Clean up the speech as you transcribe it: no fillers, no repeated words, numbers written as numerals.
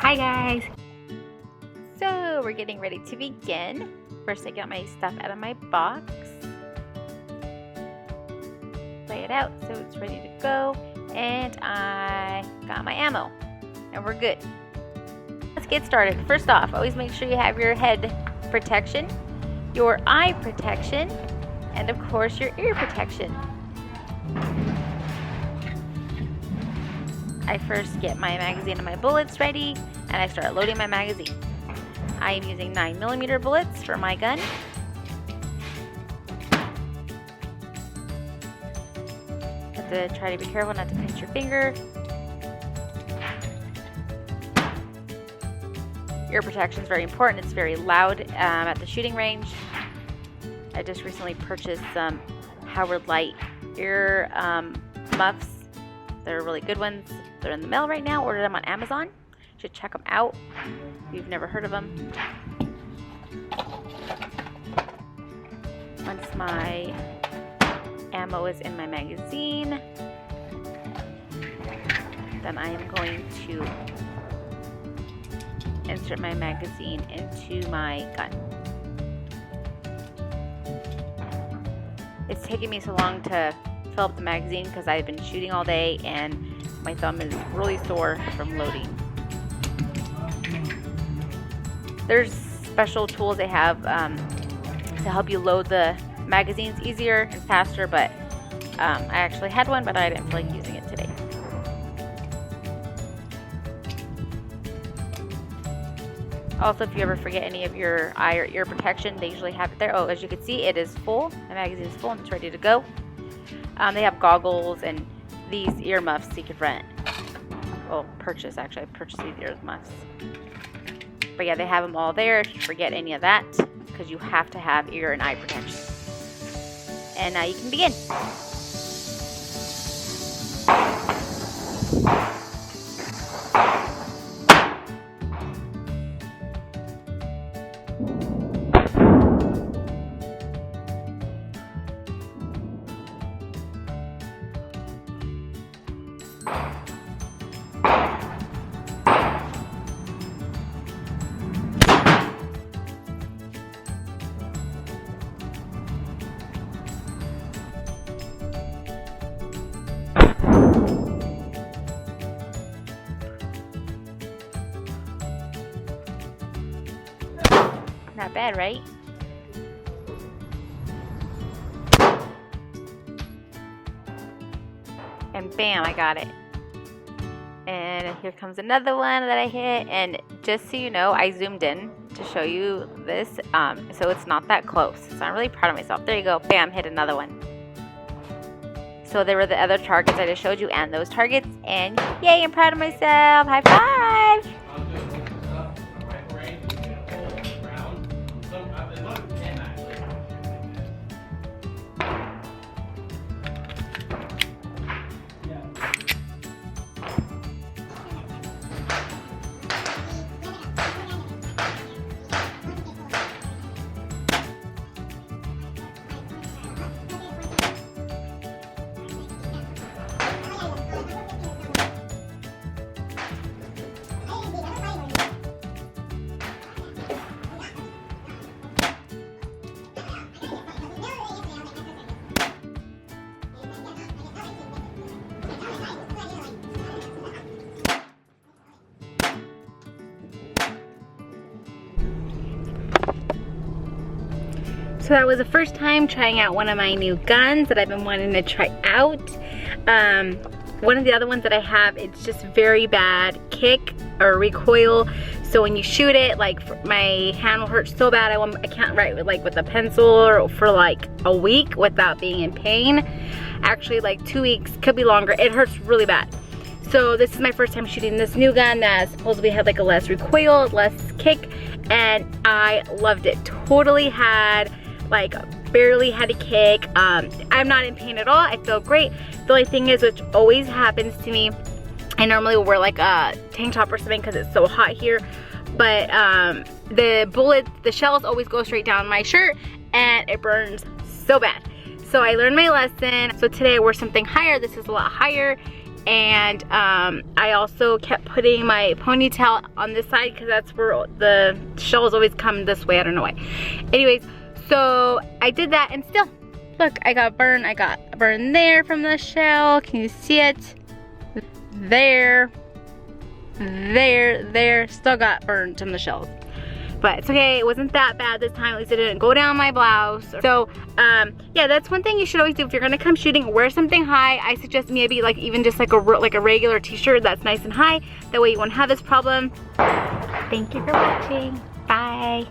Hi guys! So we're getting ready to begin. First I got my stuff out of my box. Lay it out so it's ready to go. And I got my ammo. And we're good. Let's get started. First off, always make sure you have your head protection, your eye protection, and of course your ear protection. I first get my magazine and my bullets ready, and I start loading my magazine. I am using 9mm bullets for my gun. Have to try to be careful not to pinch your finger. Ear protection is very important. It's very loud at the shooting range. I just recently purchased some Howard Light ear muffs. They're really good ones. They're in the mail right now. Ordered them on Amazon. You should check them out if you've never heard of them. Once my ammo is in my magazine, then I am going to insert my magazine into my gun. It's taking me so long to fill up the magazine because I've been shooting all day and my thumb is really sore from loading. There's special tools they have to help you load the magazines easier and faster, but I actually had one, but I didn't feel like using it today. Also, if you ever forget any of your eye or ear protection, they usually have it there. Oh, as you can see, it is full. My magazine is full and it's ready to go. They have goggles and these ear muffs you could rent. Well, purchase, actually. I purchased these ear muffs. But yeah, they have them all there if you forget any of that, because you have to have ear and eye protection. And now you can begin. Not bad, right? And bam, I got it. And here comes another one that I hit. And just so you know, I zoomed in to show you this. So it's not that close. So I'm really proud of myself. There you go. Bam, hit another one. So there were the other targets I just showed you and those targets. And yay, I'm proud of myself. High five. So that was the first time trying out one of my new guns that I've been wanting to try out. One of the other ones that I have, it's just very bad kick or recoil. So when you shoot it, like my hand will hurt so bad I can't write with a pencil or for like a week without being in pain. Actually, like 2 weeks, could be longer. It hurts really bad. So this is my first time shooting this new gun that supposedly had like a less recoil, less kick, and I loved it. Totally had like barely had a kick. I'm not in pain at all. I feel great. The only thing is, which always happens to me, I normally will wear like a tank top or something because it's so hot here, but the shells always go straight down my shirt and it burns so bad. So I learned my lesson. So today I wore something higher. This is a lot higher, And I also kept putting my ponytail on this side because that's where the shells always come this way. I don't know why. Anyways, so I did that, and still, look, I got burned. I got burned there from the shell. Can you see it? There, still got burned from the shells. But it's okay, it wasn't that bad this time. At least it didn't go down my blouse. So, yeah, that's one thing you should always do if you're gonna come shooting. Wear something high. I suggest maybe like even just like a regular t-shirt that's nice and high. That way you won't have this problem. Thank you for watching. Bye.